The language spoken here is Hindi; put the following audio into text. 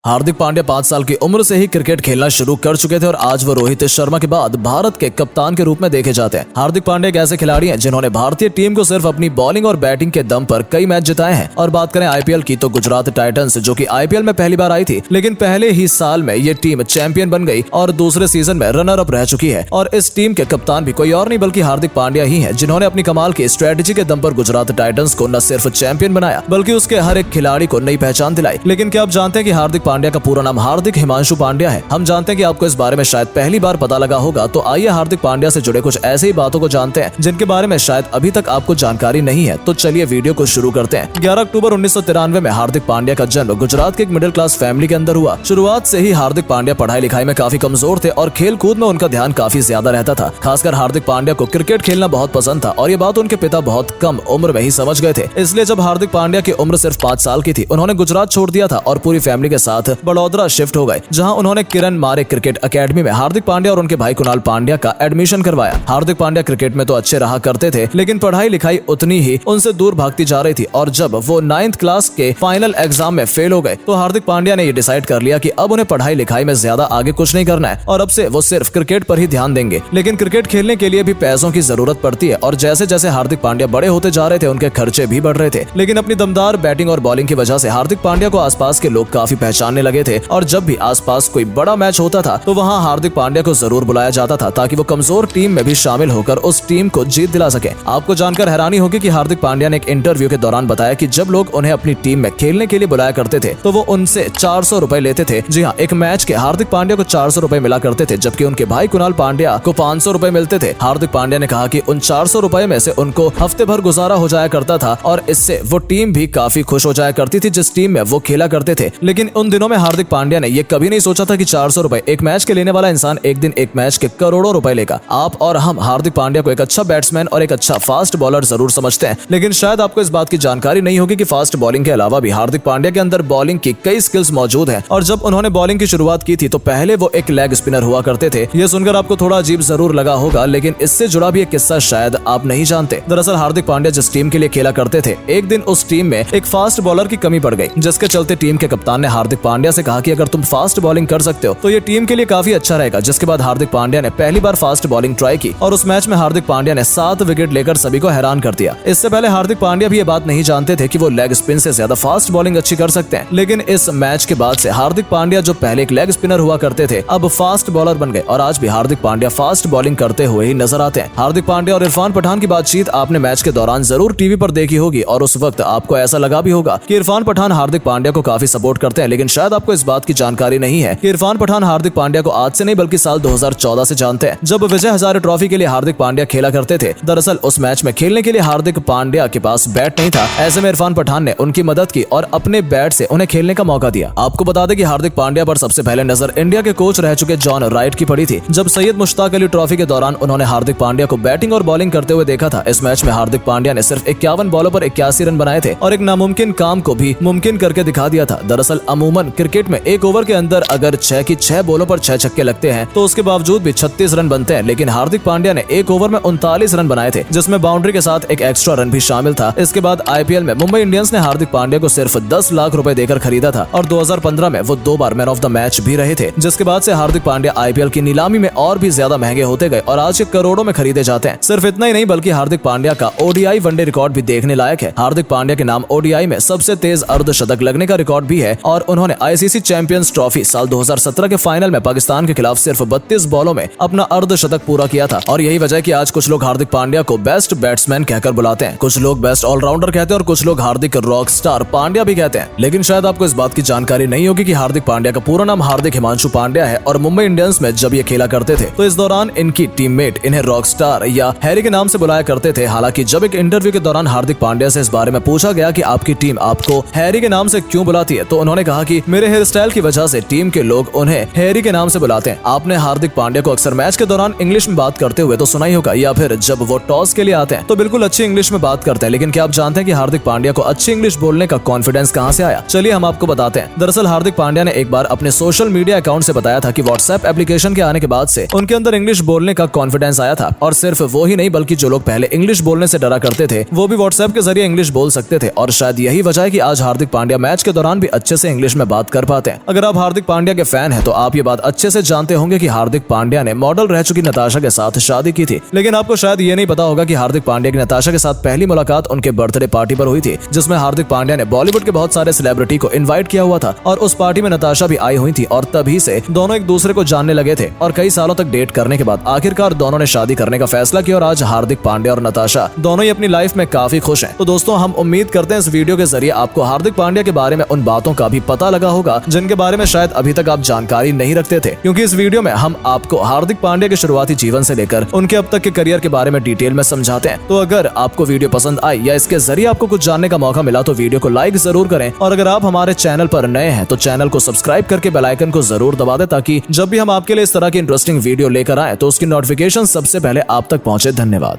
हार्दिक पांड्या 5 साल की उम्र से ही क्रिकेट खेलना शुरू कर चुके थे और आज वो रोहित शर्मा के बाद भारत के कप्तान के रूप में देखे जाते हैं। हार्दिक पांड्या एक ऐसे खिलाड़ी हैं जिन्होंने भारतीय टीम को सिर्फ अपनी बॉलिंग और बैटिंग के दम पर कई मैच जिताए हैं। और बात करें आईपीएल की तो गुजरात टाइटंस जो कि आईपीएल में पहली बार आई थी, लेकिन पहले ही साल में ये टीम चैंपियन बन गई और दूसरे सीजन में रनर अप रह चुकी है। और इस टीम के कप्तान भी कोई और नहीं बल्कि हार्दिक पांड्या ही है, जिन्होंने अपनी कमाल की स्ट्रेटेजी के दम पर गुजरात टाइटंस को न सिर्फ चैंपियन बनाया बल्कि उसके हर एक खिलाड़ी को नई पहचान दिलाई। लेकिन क्या आप जानते हैं कि हार्दिक पांड्या का पूरा नाम हार्दिक हिमांशु पांड्या है? हम जानते हैं कि आपको इस बारे में शायद पहली बार पता लगा होगा, तो आइए हार्दिक पांड्या से जुड़े कुछ ऐसी बातों को जानते हैं जिनके बारे में शायद अभी तक आपको जानकारी नहीं है। तो चलिए वीडियो को शुरू करते हैं। 11 अक्टूबर 1993 में हार्दिक पांड्या का जन्म गुजरात के एक मिडिल क्लास फैमिली के अंदर हुआ। शुरुआत से ही हार्दिक पांड्या पढ़ाई लिखाई में काफी कमजोर थे और खेल कूद में उनका ध्यान काफी ज्यादा रहता था। खासकर हार्दिक पांड्या को क्रिकेट खेलना बहुत पसंद था और ये बात उनके पिता बहुत कम उम्र में ही समझ गए थे। इसलिए जब हार्दिक पांड्या की उम्र सिर्फ 5 साल की थी, उन्होंने गुजरात छोड़ दिया था और पूरी फैमिली के साथ बड़ौदा शिफ्ट हो गए, जहां उन्होंने किरण मारे क्रिकेट एकेडमी में हार्दिक पांड्या और उनके भाई कुणाल पांड्या का एडमिशन करवाया। हार्दिक पांड्या क्रिकेट में तो अच्छे रहा करते थे, लेकिन पढ़ाई लिखाई उतनी ही उनसे दूर भागती जा रही थी और जब वो 9th क्लास के फाइनल एग्जाम में फेल हो गए तो हार्दिक पांड्या ने ये डिसाइड कर लिया कि अब उन्हें पढ़ाई लिखाई में ज्यादा आगे कुछ नहीं करना है और अब से वो सिर्फ क्रिकेट पर ही ध्यान देंगे। लेकिन क्रिकेट खेलने के लिए भी पैसों की जरूरत पड़ती है और जैसे जैसे हार्दिक पांड्या बड़े होते जा रहे थे उनके खर्चे भी बढ़ रहे थे। लेकिन अपनी दमदार बैटिंग और बॉलिंग की वजह से हार्दिक पांड्या को आसपास के लोग काफी पहचानने लगे थे और जब भी आसपास कोई बड़ा मैच होता था तो वहां हार्दिक पांड्या को जरूर बुलाया जाता था ताकि वो कमजोर टीम में भी शामिल होकर उस टीम को जीत दिला सके। आपको जानकर हैरानी होगी कि हार्दिक पांड्या ने एक इंटरव्यू के दौरान बताया कि जब लोग उन्हें अपनी टीम में खेलने के लिए बुलाया करते थे तो वो उनसे 400 रुपए लेते थे। जी हाँ, एक मैच के हार्दिक पांड्या को 400 रुपए मिला करते थे, जबकि उनके भाई कुणाल पांड्या को 500 रुपए मिलते थे। हार्दिक पांड्या ने कहा कि उन 400 रुपए में से उनको हफ्ते भर गुजारा हो जाया करता था और इससे वो टीम भी काफी खुश हो जाया करती थी जिस टीम में वो खेला करते थे। लेकिन उन दिनों में हार्दिक पांड्या ने ये कभी नहीं सोचा था कि 400 रुपए एक मैच के लेने वाला इंसान एक दिन एक मैच के करोड़ों रुपए लेगा। आप और हम हार्दिक पांड्या को एक अच्छा बैट्समैन और एक अच्छा फास्ट बॉलर जरूर समझते हैं, लेकिन शायद आपको इस बात की जानकारी नहीं होगी कि फास्ट बॉलिंग के अलावा भी हार्दिक पांड्या के अंदर बॉलिंग की कई स्किल्स मौजूद हैं। और जब उन्होंने बॉलिंग की शुरुआत की थी तो पहले वो एक लेग स्पिनर हुआ करते थे। ये सुनकर आपको थोड़ा अजीब जरूर लगा होगा, लेकिन इससे जुड़ा भी एक किस्सा शायद आप नहीं जानते। दरअसल हार्दिक पांड्या जिस टीम के लिए खेला करते थे, एक दिन उस टीम में एक फास्ट बॉलर की कमी पड़ गई, जिसके चलते टीम के कप्तान ने हार्दिक पांड्या से कहा कि अगर तुम फास्ट बॉलिंग कर सकते हो तो ये टीम के लिए काफी अच्छा रहेगा। जिसके बाद हार्दिक पांड्या ने पहली बार फास्ट बॉलिंग ट्राई की और उस मैच में हार्दिक पांड्या ने 7 विकेट लेकर सभी को हैरान कर दिया। इससे पहले हार्दिक पांड्या भी ये बात नहीं जानते थे कि वो लेग स्पिन से ज्यादा फास्ट बॉलिंग अच्छी कर सकते हैं। लेकिन इस मैच के बाद से हार्दिक पांड्या जो पहले एक लेग स्पिनर हुआ करते थे अब फास्ट बॉलर बन गए और आज भी हार्दिक पांड्या फास्ट बॉलिंग करते हुए ही नजर आते हैं। हार्दिक पांड्या और इरफान पठान की बातचीत आपने मैच के दौरान जरूर टीवी पर देखी होगी और उस वक्त आपको ऐसा लगा भी होगा कि इरफान पठान हार्दिक पांड्या को काफी सपोर्ट करते हैं। लेकिन शायद आपको इस बात की जानकारी नहीं है कि इरफान पठान हार्दिक पांड्या को आज से नहीं बल्कि साल 2014 से जानते हैं, जब विजय हजारे ट्रॉफी के लिए हार्दिक पांड्या खेला करते थे। दरअसल उस मैच में खेलने के लिए हार्दिक पांड्या के पास बैट नहीं था। ऐसे में इरफान पठान ने उनकी मदद की और अपने बैट से उन्हें खेलने का मौका दिया। आपको बता दें कि हार्दिक पांड्या पर सबसे पहले नजर इंडिया के कोच रह चुके जॉन राइट की पड़ी थी, जब सैयद मुश्ताक अली ट्रॉफी के दौरान उन्होंने हार्दिक पांड्या को बैटिंग और बॉलिंग करते हुए देखा था। इस मैच में हार्दिक पांड्या ने सिर्फ 51 बॉलों पर 81 रन बनाए थे और एक नामुमकिन काम को भी मुमकिन करके दिखा दिया था। दरअसल अमूमन क्रिकेट में एक ओवर के अंदर अगर 6 की 6 बॉलों पर 6 छक्के लगते हैं तो उसके बावजूद भी 36 रन बनते हैं, लेकिन हार्दिक पांड्या ने एक ओवर में 39 रन बनाए थे, जिसमें बाउंड्री के साथ एक एक्स्ट्रा रन भी शामिल था। इसके बाद आईपीएल में मुंबई इंडियंस ने हार्दिक पांड्या को सिर्फ 10 लाख रुपए देकर खरीदा था और 2015 में वो 2 बार मैन ऑफ द मैच भी रहे थे। जिसके बाद से हार्दिक पांड्या आईपीएल की नीलामी में और भी ज्यादा महंगे होते गए और आज ये करोड़ों में खरीदे जाते हैं। सिर्फ इतना ही नहीं बल्कि हार्दिक पांड्या का ओडीआई वनडे रिकॉर्ड भी देखने लायक है। हार्दिक पांड्या के नाम ओडीआई में सबसे तेज अर्धशतक लगने का रिकॉर्ड भी है और उन्होंने आईसीसी चैंपियंस ट्रॉफी साल 2017 के फाइनल में पाकिस्तान के खिलाफ सिर्फ 32 बॉलों में अपना अर्धशतक पूरा किया था। और यही वजह कि आज कुछ लोग हार्दिक पांड्या को बेस्ट बैट्समैन कहकर बुलाते हैं, कुछ लोग बेस्ट ऑलराउंडर कहते हैं और कुछ लोग हार्दिक रॉक स्टार पांड्या भी कहते हैं। लेकिन शायद आपको इस बात की जानकारी नहीं होगी कि हार्दिक पांड्या का पूरा नाम हार्दिक हिमांशु पांड्या है और मुंबई इंडियंस में जब ये खेला करते थे तो इस दौरान इनकी टीममेट इन्हें रॉक स्टार या हैरी के नाम से बुलाया करते थे। हालांकि जब एक इंटरव्यू के दौरान हार्दिक पांड्या से इस बारे में पूछा गया कि आपकी टीम आपको हैरी के नाम से क्यों बुलाती है तो उन्होंने कहा कि मेरे हेयर स्टाइल की वजह से टीम के लोग उन्हें हैरी के नाम से बुलाते हैं। आपने हार्दिक पांड्या को अक्सर मैच के दौरान इंग्लिश में बात करते हुए तो सुना ही होगा, या फिर जब वो टॉस के लिए आते हैं तो बिल्कुल अच्छी इंग्लिश में बात करते हैं। लेकिन क्या आप जानते हैं कि हार्दिक पांड्या को अच्छी इंग्लिश बोलने का कॉन्फिडेंस कहां से आया? चलिए हम आपको बताते हैं। दरअसल हार्दिक पांड्या ने एक बार अपने सोशल मीडिया अकाउंट से बताया था कि व्हाट्सएप एप्लीकेशन के आने के बाद से उनके अंदर इंग्लिश बोलने का कॉन्फिडेंस आया था और सिर्फ वो ही नहीं बल्कि जो लोग पहले इंग्लिश बोलने से डरा करते थे वो भी व्हाट्सएप के जरिए इंग्लिश बोल सकते थे। और शायद यही वजह है कि आज हार्दिक पांड्या मैच के दौरान भी अच्छे से इंग्लिश में बात कर पाते हैं। अगर आप हार्दिक पांड्या के फैन हैं तो आप ये बात अच्छे से जानते होंगे कि हार्दिक पांड्या ने मॉडल रह चुकी नताशा के साथ शादी की थी, लेकिन आपको शायद ये नहीं पता होगा कि हार्दिक पांड्या की नताशा के साथ पहली मुलाकात उनके बर्थडे पार्टी पर हुई थी, जिसमें हार्दिक पांड्या ने बॉलीवुड के बहुत सारे सेलिब्रिटी को इनवाइट किया हुआ था और उस पार्टी में नताशा भी आई हुई थी और तभी से दोनों एक दूसरे को जानने लगे थे और कई सालों तक डेट करने के बाद आखिरकार दोनों ने शादी करने का फैसला किया और आज हार्दिक पांड्या और नताशा दोनों ही अपनी लाइफ में काफी खुश हैं। तो दोस्तों, हम उम्मीद करते हैं इस वीडियो के जरिए आपको हार्दिक पांड्या के बारे में उन बातों का भी पता लगा होगा जिनके बारे में शायद अभी तक आप जानकारी नहीं रखते थे, क्योंकि इस वीडियो में हम आपको हार्दिक पांड्या के शुरुआती जीवन से लेकर उनके अब तक के करियर के बारे में डिटेल में समझाते हैं। तो अगर आपको वीडियो पसंद आई या इसके जरिए आपको कुछ जानने का मौका मिला तो वीडियो को लाइक जरूर करें और अगर आप हमारे चैनल पर नए हैं तो चैनल को सब्सक्राइब करके बेल आइकन को जरूर दबा दें ताकि जब भी हम आपके लिए इस तरह की इंटरेस्टिंग वीडियो लेकर आए तो उसकी नोटिफिकेशन सबसे पहले आप तक पहुंचे। धन्यवाद।